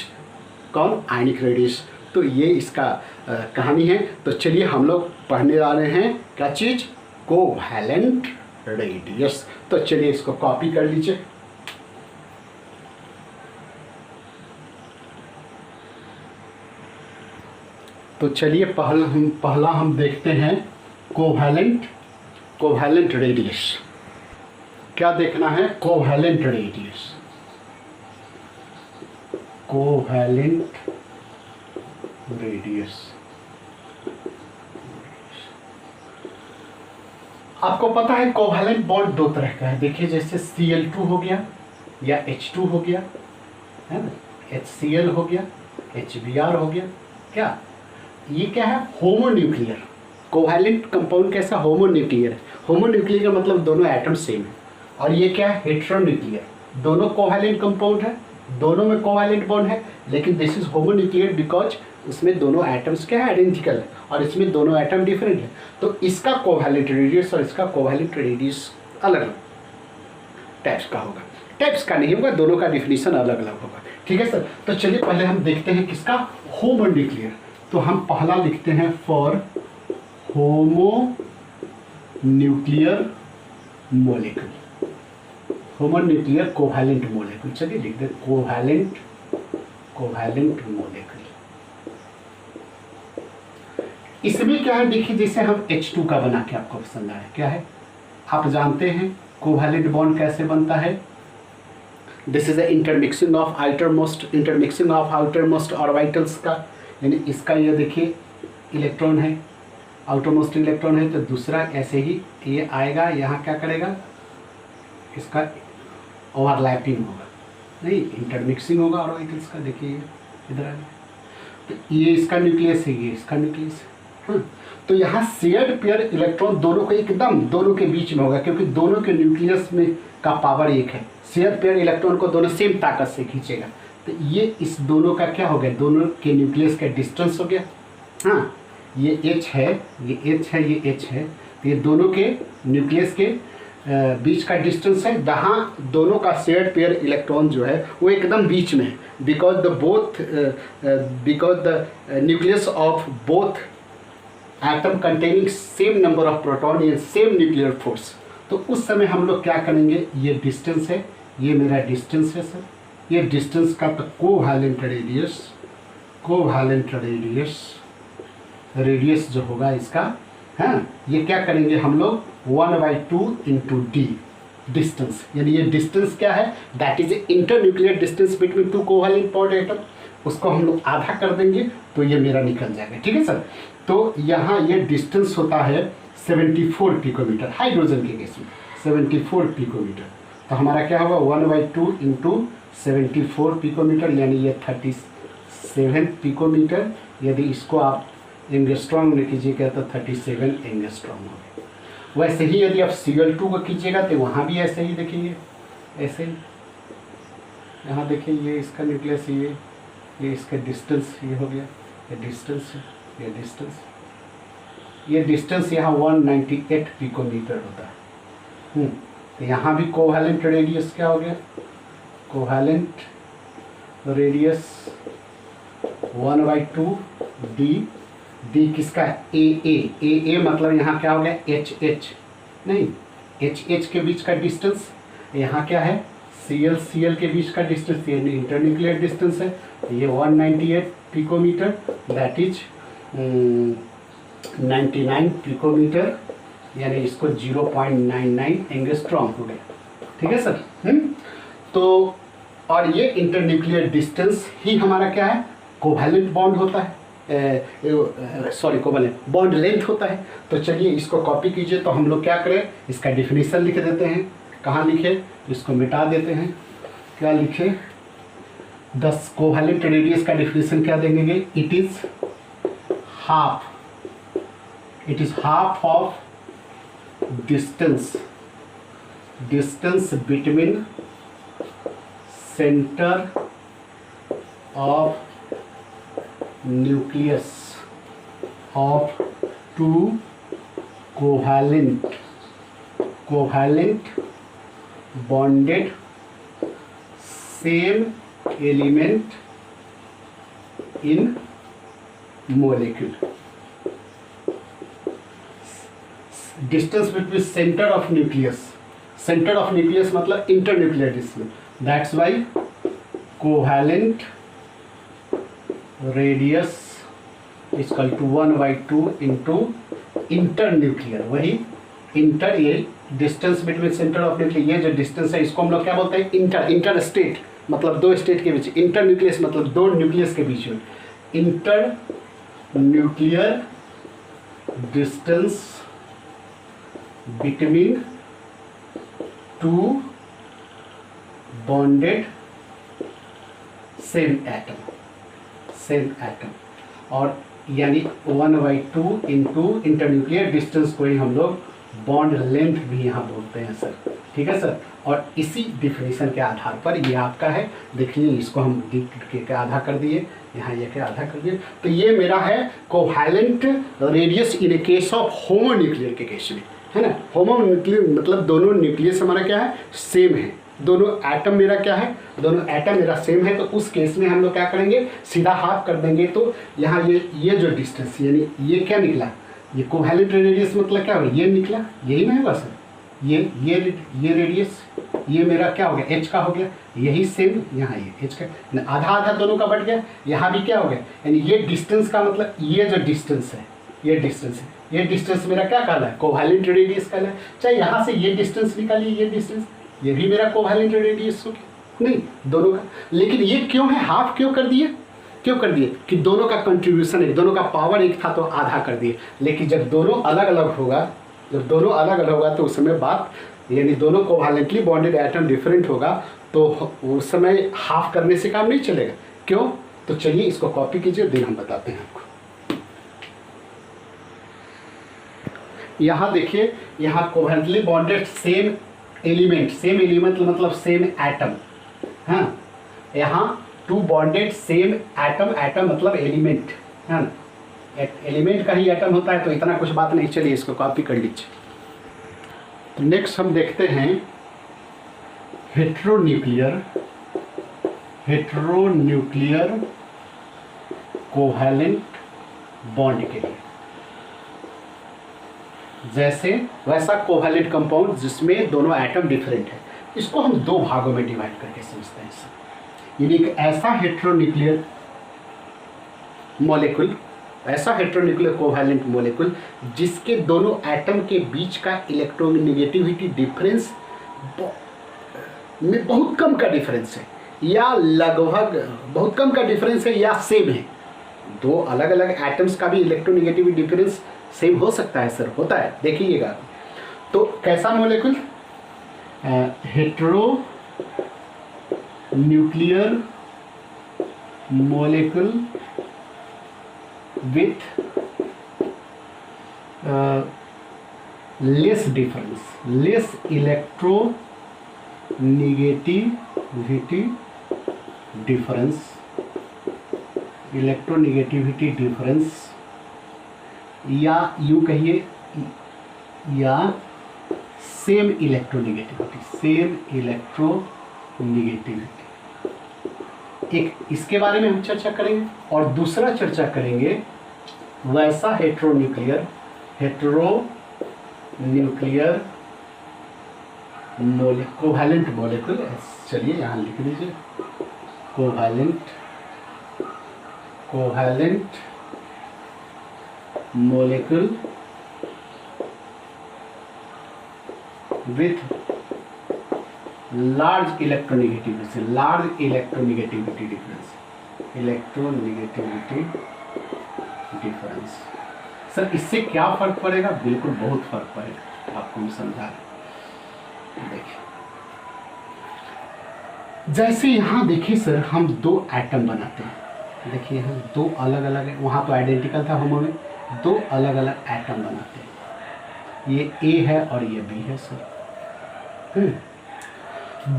कौन? Ionic radius. तो ये इसका कहानी है। तो चलिए हम लोग पढ़ने जा रहे हैं क्या चीज़? Covalent radius. तो चलिए इसको कॉपी कर लीजिए। तो चलिए पहला हम देखते हैं कोवैलेंट रेडियस। क्या देखना है? Covalent radius. आपको पता है कोवैलेंट बॉन्ड 2 तरह का है। देखिए जैसे Cl2 हो गया या H2 हो गया है ना, HCl हो गया, HBr हो गया। क्या ये क्या है? होमोन्यूक्लियर। कोवैलेंट कंपाउंड कैसा? होमोन्यूक्लियर है। होमोन्यूक्लियर का मतलब दोनों एटम सेम है। और ये क्या है? हेटेरोन्यूक्लियर। दोनों कोवैलेंट कंपाउंड है, दोनों में कोवैलेंट बॉन्ड है, लेकिन दिस इज होमोन्यूक्लियर बिकॉज उसमें दोनों एटम्स क्या है? आइडेंटिकल है, और इसमें दोनों एटम डिफरेंट है। तो इसका कोवैलेंट रेडियस और इसका कोवैलेंट रेडियस अलग अलग टाइप्स का होगा। टाइप्स का नहीं होगा, दोनों का डिफिनीशन अलग अलग होगा। ठीक है सर। तो चलिए पहले हम देखते हैं किसका, होमो न्यूक्लियर। तो हम पहला लिखते हैं for homo nuclear molecule, homo nuclear covalent molecule. चलिए लिख दें कोवैलेंट मोलिक्यूल। इसमें क्या है देखिए, जैसे हम H2 का बना के आपको पसंद आया, क्या है आप जानते हैं कोवैलेंट बॉन्ड कैसे बनता है। This is intermixing of outermost orbitals का, यानी इसका ये देखिए इलेक्ट्रॉन है, आउटरमोस्ट इलेक्ट्रॉन है, तो दूसरा ऐसे ही ये आएगा, यहाँ क्या करेगा, इसका ओवरलैपिंग होगा, नहीं इंटरमिक्सिंग होगा ऑर्बिटल्स का। देखिए इधर आ, तो ये इसका न्यूक्लियस है, ये इसका न्यूक्लियस है। तो यहाँ शेयर्ड पेयर इलेक्ट्रॉन दोनों को एकदम दोनों के बीच में होगा, क्योंकि दोनों के न्यूक्लियस में का पावर एक है। शेयर पेयर इलेक्ट्रॉन को दोनों सेम ताकत से खींचेगा। तो ये इस दोनों का क्या हो गया, दोनों के न्यूक्लियस का डिस्टेंस हो गया। हाँ, ये H है, ये H है, ये H है, तो ये दोनों के न्यूक्लियस के बीच का डिस्टेंस है, जहाँ दोनों का शेयर्ड पेयर इलेक्ट्रॉन जो है वो एकदम बीच में है, because the nucleus of both atom containing same number of proton and same nuclear force. तो उस समय हम लोग क्या करेंगे, ये डिस्टेंस है, ये मेरा डिस्टेंस है सर, ये डिस्टेंस का तो कोवैलेंट रेडियस जो होगा इसका, हाँ, ये क्या करेंगे हम लोग 1/2 इंटू डी डिस्टेंस, यानी ये डिस्टेंस क्या है, that is inter nuclear distance between two covalent bond atom, उसको हम लोग आधा कर देंगे तो ये मेरा निकल जाएगा। ठीक है सर। तो यहाँ ये डिस्टेंस होता है 74 पिकोमीटर, हाइड्रोजन के केस में 74 पिकोमीटर। तो हमारा क्या होगा 1/2 इंटू 74 पिकोमीटर, यानी ये 37 पिकोमीटर। यदि इसको आप एंगस्ट्रॉम में कीजिएगा तो 37 एंगस्ट्रॉम होगा। वैसे ही यदि आप Cl2 को कीजिएगा तो वहाँ भी ऐसे ही देखेंगे, ऐसे ही यहाँ देखिए, ये इसका न्यूक्लियस, ये इसका डिस्टेंस, ये हो गया, ये डिस्टेंस है, ये डिस्टेंस यहाँ 198 पिकोमीटर होता है। तो यहाँ भी कोवैलेंट रेडियस क्या हो गया, कोवैलेंट रेडियस 1/2 डी किसका है, ए मतलब यहाँ क्या हो गया HH, नहीं HH के बीच का डिस्टेंस, यहाँ क्या है Cl के बीच का डिस्टेंस, यानी इंटरन्यूक्लियर डिस्टेंस है, ये 198 पिकोमीटर, दैट इज 99 पिकोमीटर, यानी इसको 0.99 एंगस्ट्रॉम हो गया। ठीक है सर। तो और ये इंटरन्यूक्लियर डिस्टेंस ही हमारा क्या है, कोवैलेंट बॉन्ड होता है, कोवैलेंट बॉन्ड लेंथ होता है। तो चलिए इसको कॉपी कीजिए। तो हम लोग क्या करें, इसका डिफिनीशन लिख देते हैं। कहाँ लिखे, इसको मिटा देते हैं। क्या लिखे, 10 कोवैलेंट रेडियस का डिफिनीशन क्या देंगे, it is half of distance between centre of nucleus of two covalent bonded same element in molecule. Distance between center of nucleus मतलब internuclear distance. That's why covalent radius is equal to 1/2 into internuclear, वही inter, ये distance between centre of nucleus, ये जो distance है इसको हम लोग क्या बोलते हैं, इंटर स्टेट, मतलब दो स्टेट के बीच, इंटर न्यूक्लियस मतलब दो न्यूक्लियस के बीच में, inter nuclear distance between two bonded same atom, और यानी 1/2 इंटू इंटरन्यूक्लियर डिस्टेंस को ही हम लोग बॉन्ड लेंथ भी यहाँ बोलते हैं सर। ठीक है सर। और इसी डिफिनीशन के आधार पर ये आपका है, देखिए इसको हम के आधा कर दिए, यहाँ ये के आधा कर दिए। तो ये मेरा है covalent radius in case of homo nuclear के केस में, है ना। होमो न्यूक्लियर मतलब दोनों न्यूक्लियस हमारा क्या है, सेम है, दोनों एटम मेरा क्या है, दोनों एटम मेरा सेम है, तो उस केस में हम लोग क्या करेंगे, सीधा हाफ कर देंगे। तो यहाँ ये जो डिस्टेंस यानी ये क्या निकला, ये कोवैलेंट रेडियस मतलब क्या होगा, ये निकला, यही ना होगा सर, ये रेडियस, ये मेरा क्या हो गया, एच का हो गया, यही सेम यहाँ ये एच का आधा आधा दोनों का बढ़ गया, यहाँ भी क्या हो गया, यानी ये डिस्टेंस का मतलब ये जो डिस्टेंस है, ये डिस्टेंस है, ये डिस्टेंस मेरा क्या कहला है, कोवैलेंट रेडियस कहला है। चाहे यहाँ से ये डिस्टेंस निकालिए, ये डिस्टेंस, ये भी मेरा कोवैलेंट रेडियस हो गया, नहीं दोनों का। लेकिन ये क्यों है, हाफ क्यों कर दिए, क्यों कर दिए कि दोनों का कंट्रीब्यूशन एक, दोनों का पावर एक था तो आधा कर दिए। लेकिन जब दोनों अलग अलग होगा, जब दोनों अलग अलग होगा तो उस समय बात, यानी दोनों कोवैलेंटली बॉन्डेड एटम डिफरेंट होगा तो उस समय हाफ करने से काम नहीं चलेगा। क्यों, तो चलिए इसको कॉपी कीजिए, दिन हम बताते हैं आपको। यहाँ देखिए, यहाँ कोवैलेंटली बॉन्डेड सेम एलिमेंट मतलब सेम एटम, हाँ, यहाँ टू बॉन्डेड सेम एटम मतलब एलिमेंट, है ना, एलिमेंट का ही एटम होता है तो इतना कुछ बात नहीं, चलिए इसको कॉपी कर लीजिए। तो नेक्स्ट हम देखते हैं हेट्रोन्यूक्लियर कोवैलेंट बॉन्ड के लिए, जैसे वैसा कोवैलेंट कंपाउंड जिसमें दोनों एटम डिफरेंट है, इसको हम दो भागों में डिवाइड करके समझते हैं। यानी एक ऐसा हेट्रोन्यूक्लियर मॉलिक्यूल, ऐसा हेट्रोन्यूक्लियर कोवैलेंट मॉलिक्यूल जिसके दोनों एटम के बीच का इलेक्ट्रोनेगेटिविटी डिफरेंस में बहुत कम का डिफरेंस है, या लगभग बहुत कम का डिफरेंस है, या सेम है। दो अलग अलग एटम्स का भी इलेक्ट्रोनेगेटिविटी डिफरेंस सेम हो सकता है सर, होता है, देखिएगा। तो कैसा molecule, heteronuclear molecule with less difference, less electronegativity difference, या यूँ कहिए, या सेम इलेक्ट्रोनेगेटिविटी। एक इसके बारे में हम चर्चा करेंगे, और दूसरा चर्चा करेंगे वैसा हेट्रोन्यूक्लियर कोवैलेंट मॉलिक्यूल, चलिए यहाँ लिख दीजिए, covalent molecule with large electronegativity difference. Sir इससे क्या फर्क पड़ेगा, बिल्कुल बहुत फर्क पड़ेगा, आपको मैं समझा रहा हूं। देखिए, जैसे यहाँ देखिए सर, हम दो एटम बनाते हैं, देखिए हम दो अलग अलग, वहाँ तो आइडेंटिकल था, हम हमें दो अलग अलग एटम बनाते हैं, ये ए है और ये बी है सर।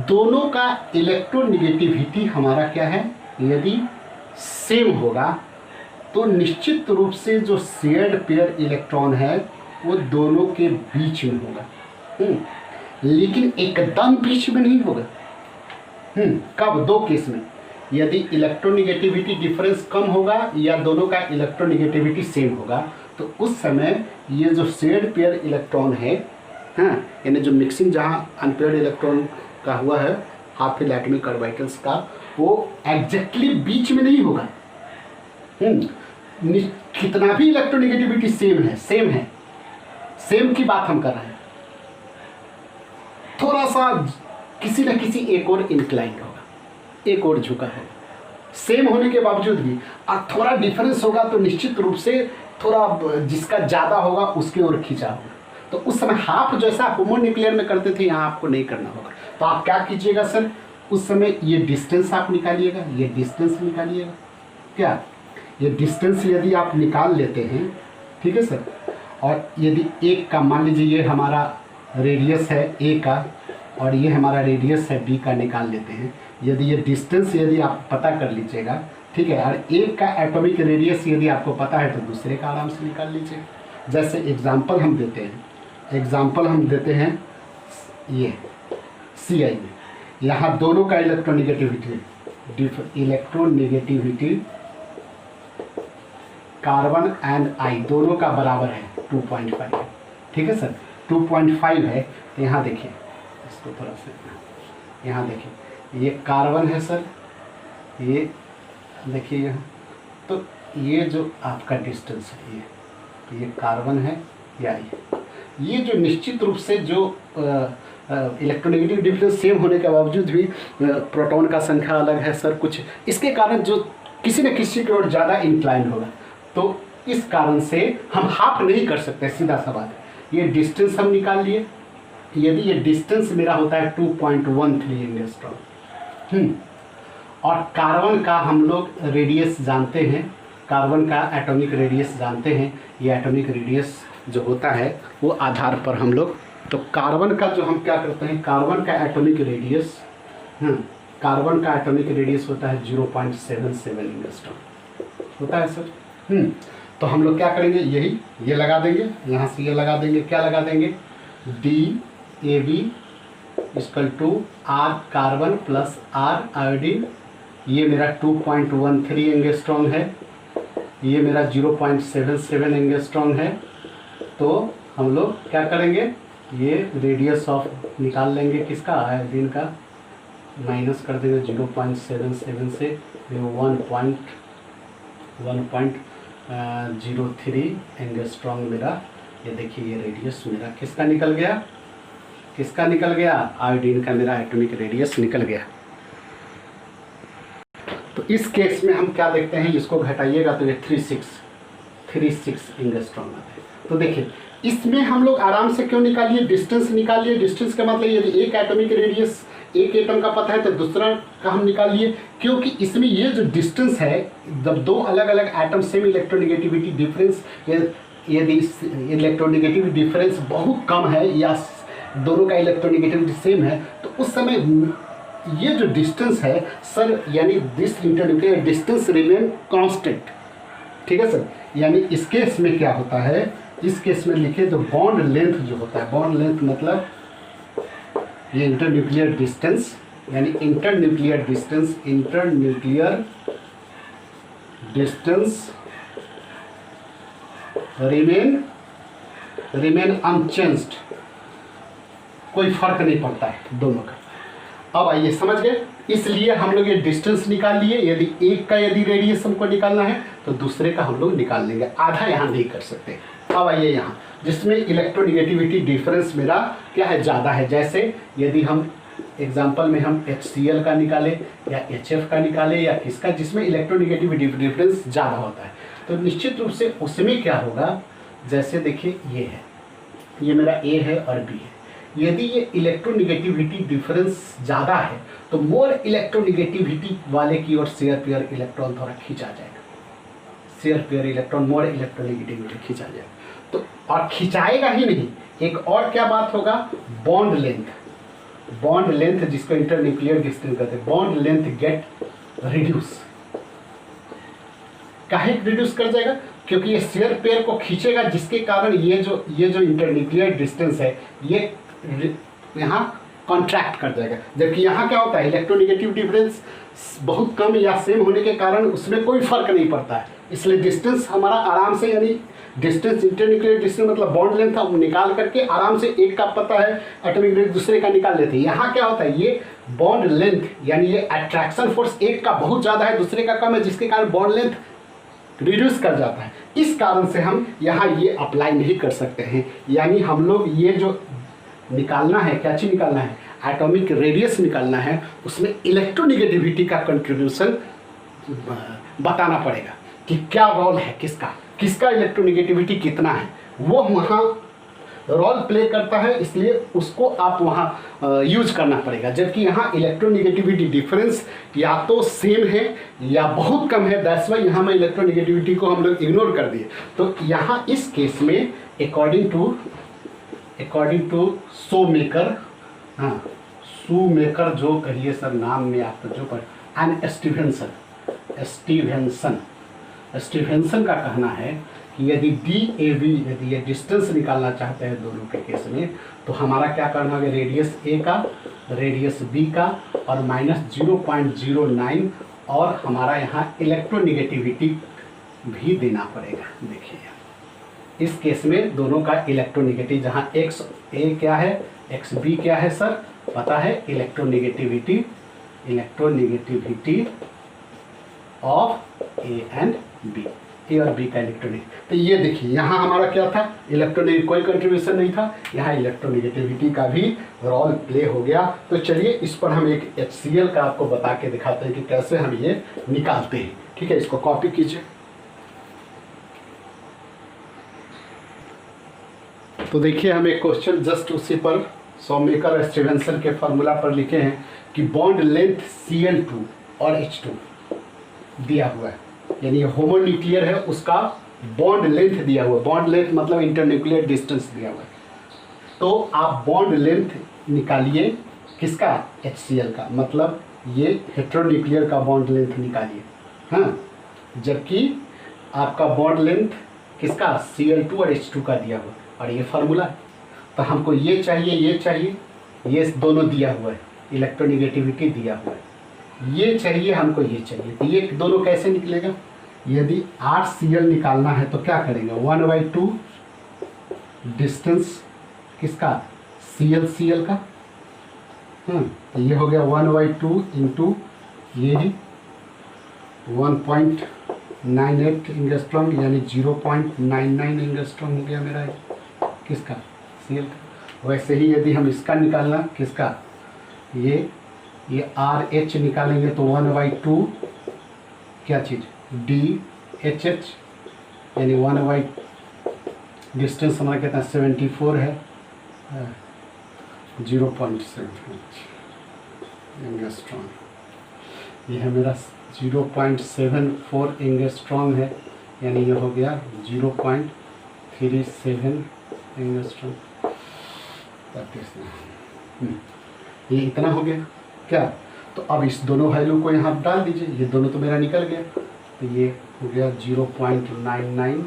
दोनों का इलेक्ट्रोनेगेटिविटी हमारा क्या है, यदि सेम होगा तो निश्चित रूप से जो शेयर्ड पेयर इलेक्ट्रॉन है वो दोनों के बीच में होगा, लेकिन एकदम बीच में नहीं होगा। कब, दो केस में, यदि इलेक्ट्रोनेगेटिविटी डिफरेंस कम होगा या दोनों का इलेक्ट्रोनेगेटिविटी सेम होगा, तो उस समय ये जो शेयर्ड पेयर इलेक्ट्रॉन है, हाँ, यानी जो मिक्सिंग जहाँ अनपेयर्ड इलेक्ट्रॉन का हुआ है हाफ फिल एटॉमिक ऑर्बिटल्स का, वो एग्जैक्टली बीच में नहीं होगा। कितना भी इलेक्ट्रोनेगेटिविटी सेम है, सेम की बात हम कर रहे हैं, थोड़ा सा किसी न किसी एक और इंक्लाइंड होगा, एक और झुका है, सेम होने के बावजूद भी, और थोड़ा डिफरेंस होगा तो निश्चित रूप से थोड़ा जिसका ज़्यादा होगा उसकी ओर खींचा होगा। तो उस समय हाफ जैसा होमोन्यूक्लियर में करते थे, यहाँ आपको नहीं करना होगा। तो आप क्या कीजिएगा सर, उस समय ये डिस्टेंस आप निकालिएगा, ये डिस्टेंस निकालिएगा, क्या ये डिस्टेंस यदि आप निकाल लेते हैं, ठीक है सर, और यदि एक का, मान लीजिए ये हमारा रेडियस है ए का और ये हमारा रेडियस है बी का, निकाल लेते हैं, यदि ये डिस्टेंस यदि आप पता कर लीजिएगा, ठीक है, और एक का एटॉमिक रेडियस यदि आपको पता है तो दूसरे का आराम से निकाल लीजिए। जैसे एग्जांपल हम देते हैं, ये CI में, यहाँ दोनों का इलेक्ट्रोनेगेटिविटी कार्बन एंड आई दोनों का बराबर है 2.5 है। ठीक है सर, 2.5 है। तो यहाँ देखिए, इसको थोड़ा सा यहाँ देखिए, ये कार्बन है सर, ये देखिए यहाँ, तो ये जो आपका डिस्टेंस है ये कार्बन है या ये जो निश्चित रूप से जो इलेक्ट्रोनेगेटिव डिफरेंस सेम होने के बावजूद भी प्रोटॉन का संख्या अलग है सर, कुछ इसके कारण जो किसी न किसी की ओर ज़्यादा इंक्लाइन होगा, तो इस कारण से हम हाफ नहीं कर सकते, सीधा सा बात है। ये डिस्टेंस हम निकाल लिए, यदि ये डिस्टेंस मेरा होता है 2.13 एंगस्ट्रॉम, और कार्बन का हम लोग रेडियस जानते हैं, कार्बन का एटॉमिक रेडियस जानते हैं, ये एटॉमिक रेडियस जो होता है वो आधार पर हम लोग, तो कार्बन का जो हम क्या करते हैं, कार्बन का एटॉमिक रेडियस होता है 0.77 एंगस्ट्रॉम होता है सर। तो हम लोग क्या करेंगे, यही ये लगा देंगे, यहाँ से ये लगा देंगे, क्या लगा देंगे, DAB = R carbon plus R iodine, ये मेरा 2.13 एंगस्ट्रॉम है, ये मेरा 0.77 एंगस्ट्रॉम है। तो हम लोग क्या करेंगे, ये रेडियस ऑफ निकाल लेंगे, किसका, आयोडीन का, माइनस कर देंगे 0.77 से 1.03 एंगस्ट्रॉम मेरा, ये देखिए ये रेडियस मेरा किसका निकल गया, आयोडीन का मेरा एटॉमिक रेडियस निकल गया। तो इस केस में हम क्या देखते हैं, इसको घटाइएगा तो ये 36 एंगस्ट्रॉम आता है। तो देखिए इसमें हम लोग आराम से क्यों निकालिए, डिस्टेंस निकालिए। डिस्टेंस का मतलब यदि एक एटॉमिक रेडियस एक एटम का पता है तो दूसरा का हम निकालिए, क्योंकि इसमें ये जो डिस्टेंस है, जब दो अलग अलग एटम सेम इलेक्ट्रोनेगेटिविटी डिफरेंस, यदि इलेक्ट्रोनेगेटिव डिफरेंस बहुत कम है या दोनों का इलेक्ट्रोनेगेटिविटी सेम है, तो उस समय ये जो डिस्टेंस है सर, यानी this internuclear distance remain constant. ठीक है सर, यानी इस केस में क्या होता है, इस केस में लिखे तो बॉन्ड लेंथ जो होता है, बॉन्ड लेंथ मतलब ये इंटरन्यूक्लियर डिस्टेंस, यानी इंटरन्यूक्लियर डिस्टेंस रिमेन अनचेंज्ड, कोई फर्क नहीं पड़ता है दोनों का। अब आइए समझ गए, इसलिए हम लोग ये डिस्टेंस निकाल लिए। यदि एक का यदि रेडियस हमको निकालना है तो दूसरे का हम लोग निकाल लेंगे, आधा यहाँ नहीं कर सकते। अब आइए यहाँ जिसमें इलेक्ट्रोनेगेटिविटी डिफरेंस मेरा क्या है, ज़्यादा है। जैसे यदि हम एग्जांपल में हम HCl का निकाले या HF का निकाले या किसका, जिसमें इलेक्ट्रोनेगेटिविटी डिफरेंस ज़्यादा होता है, तो निश्चित रूप से उसमें क्या होगा, जैसे देखिए ये है, ये मेरा A है और B है। यदि ये इलेक्ट्रोनेगेटिविटी डिफरेंस ज़्यादा है तो मोर इलेक्ट्रोनेगेटिविटी वाले की ओर शेयर पेयर इलेक्ट्रॉन थोड़ा खींचा जाएगा, शेयर पेयर इलेक्ट्रॉन मोर इलेक्ट्रोनेगेटिविटी खींचा जाएगा। तो और खिंचाएगा ही नहीं, एक और क्या बात होगा, बॉन्ड लेंथ जिसको इंटरन्यूक्लियर डिस्टेंस कहते हैं, बॉन्ड लेंथ गेट रिड्यूस। काहे रिड्यूस कर जाएगा, क्योंकि ये शेयर पेयर को खींचेगा, जिसके कारण ये जो इंटरन्यूक्लियर डिस्टेंस है ये यहाँ कॉन्ट्रैक्ट कर जाएगा। जबकि यहाँ क्या होता है, इलेक्ट्रोनेगेटिव डिफरेंस बहुत कम या सेम होने के कारण उसमें कोई फर्क नहीं पड़ता है, इसलिए डिस्टेंस हमारा आराम से, यानी डिस्टेंस इंटरन्यूक्लियर डिस्टेंस मतलब बॉन्ड लेंथ हम निकाल करके आराम से, एक का पता है एटॉमिक रेडियस दूसरे का निकाल लेते हैं। यहाँ क्या होता है, ये बॉन्ड लेंथ यानी ये अट्रैक्शन फोर्स एक का बहुत ज़्यादा है दूसरे का कम है, जिसके कारण बॉन्ड लेंथ रिड्यूस कर जाता है। इस कारण से हम यहाँ ये अप्लाई नहीं कर सकते हैं, यानी हम लोग ये जो निकालना है, क्या चीज़ निकालना है, एटॉमिक रेडियस निकालना है, उसमें इलेक्ट्रोनेगेटिविटी का कंट्रीब्यूशन बताना पड़ेगा कि क्या रोल है, किसका इलेक्ट्रोनेगेटिविटी कितना है, वो वहाँ रोल प्ले करता है, इसलिए उसको आप वहाँ यूज करना पड़ेगा। जबकि यहाँ इलेक्ट्रोनेगेटिविटी डिफरेंस या तो सेम है या बहुत कम है, दैट्स वाई यहाँ में इलेक्ट्रोनेगेटिविटी को हम लोग इग्नोर कर दिए। तो यहाँ इस केस में अकॉर्डिंग टू शोमेकर, हाँ शूमेकर जो कहिए सर नाम में आपको जो पर, एंड स्टीवेंसन का कहना है कि यदि DAB, यदि ये डिस्टेंस निकालना चाहते हैं दोनों के केस में, तो हमारा क्या करना है, रेडियस A का रेडियस बी का और -0.09 और हमारा यहाँ इलेक्ट्रोनिगेटिविटी भी देना पड़ेगा। देखिए इस केस में दोनों का इलेक्ट्रोनिगेटिव, जहाँ एक्स ए क्या है एक्स बी क्या है सर पता है, electronegativity of A and B, A और बी का इलेक्ट्रोनिक। तो ये देखिए यहाँ हमारा क्या था, इलेक्ट्रोनिक कोई कंट्रीब्यूशन नहीं था, यहाँ इलेक्ट्रोनिगेटिविटी का भी रोल प्ले हो गया। तो चलिए इस पर हम एक HCl का आपको बता के दिखाते हैं कि कैसे हम ये निकालते हैं। ठीक है, इसको कॉपी कीजिए। तो देखिए हम एक क्वेश्चन जस्ट उसी पर शॉमेकर और स्टीवेंसन के फार्मूला पर लिखे हैं कि बॉन्ड लेंथ Cl2 और H2 दिया हुआ है, यानी होमोन्यूक्लियर है, उसका बॉन्ड लेंथ दिया हुआ है। बॉन्ड लेंथ मतलब इंटरन्यूक्लियर डिस्टेंस दिया हुआ है। तो आप बॉन्ड लेंथ निकालिए किसका, HCl का, मतलब ये हेटेरोन्यूक्लियर का बॉन्ड लेंथ निकालिए। हाँ, जबकि आपका बॉन्ड लेंथ किसका, Cl2 और H2 का दिया हुआ, और ये फार्मूला। तो हमको ये चाहिए, ये दोनों दिया हुआ है, इलेक्ट्रोनिगेटिविटी दिया हुआ है, ये चाहिए हमको, ये चाहिए। तो ये दोनों कैसे निकलेगा, यदि RCl निकालना है तो क्या करेंगे, 1/2 डिस्टेंस किसका, Cl का। तो ये हो गया 1/2 इंटू ये 1.98 एंगस्ट्रॉम, यानी 0.99 एंगस्ट्रॉम हो गया मेरा किसका, Cl का। वैसे ही यदि हम इसका निकालना किसका, ये RH निकालेंगे तो 1/2 क्या चीज़, DHH, यानी 1/, डिस्टेंस हमारा कितना 74 है, 0.7 एंगस्ट्रॉम। ये है मेरा 0.74 एंगस्ट्रॉम है, यानी ये हो गया 0.37 एंगस्ट्रॉम। ये इतना हो गया क्या। तो अब इस दोनों वैल्यू को यहाँ डाल दीजिए, ये दोनों तो मेरा निकल गया। तो ये हो गया 0.99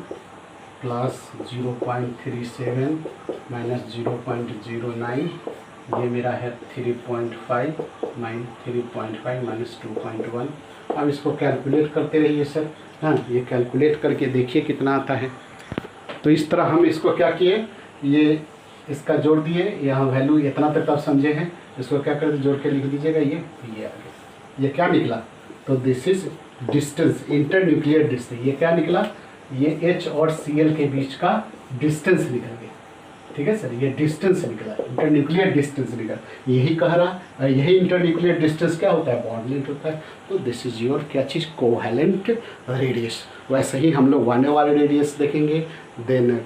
प्लस 0.37 माइनस 0.09, ये मेरा है 3.5 माइनस 2.1। अब इसको कैलकुलेट करते रहिए सर। हाँ, ये कैलकुलेट करके देखिए कितना आता है। तो इस तरह हम इसको क्या किए, ये इसका जोड़ दिए, यहाँ वैल्यू इतना तक आप समझे हैं, इसको क्या कर जोड़ के लिख दीजिएगा, ये आ गया। ये क्या निकला, तो this is distance, internuclear distance. ये क्या निकला, ये H और Cl के बीच का डिस्टेंस निकल गया। ठीक है सर, ये डिस्टेंस निकला, इंटरन्यूक्लियर डिस्टेंस निकला। यही कह रहा, यही इंटरन्यूक्लियर डिस्टेंस क्या होता है, बॉन्ड लेंथ होता है। तो दिस इज योर क्या चीज़, कोवैलेंट रेडियस। वैसे ही हम लोग वन वाले रेडियस देखेंगे, देन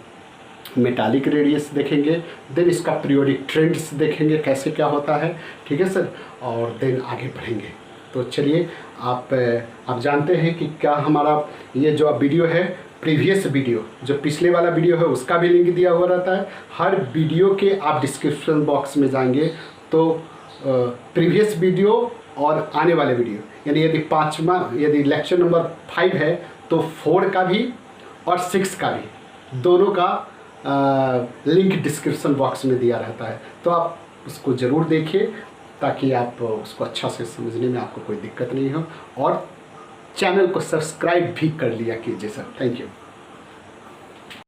मेटालिक रेडियस देखेंगे, देन इसका पीरियोडिक ट्रेंड्स देखेंगे कैसे क्या होता है। ठीक है सर, और देन आगे बढ़ेंगे। तो चलिए आप जानते हैं कि क्या हमारा ये जो वीडियो है, प्रीवियस वीडियो जो पिछले वाला वीडियो है उसका भी लिंक दिया हुआ रहता है। हर वीडियो के आप डिस्क्रिप्शन बॉक्स में जाएंगे तो प्रीवियस वीडियो और आने वाले वीडियो, यानी यदि यदि लेक्चर नंबर 5 है तो 4 का भी और 6 का भी, दोनों का लिंक डिस्क्रिप्शन बॉक्स में दिया रहता है। तो आप उसको ज़रूर देखिए ताकि आप उसको अच्छा से समझने में आपको कोई दिक्कत नहीं हो, और चैनल को सब्सक्राइब भी कर लिया कीजिए सर। Thank you.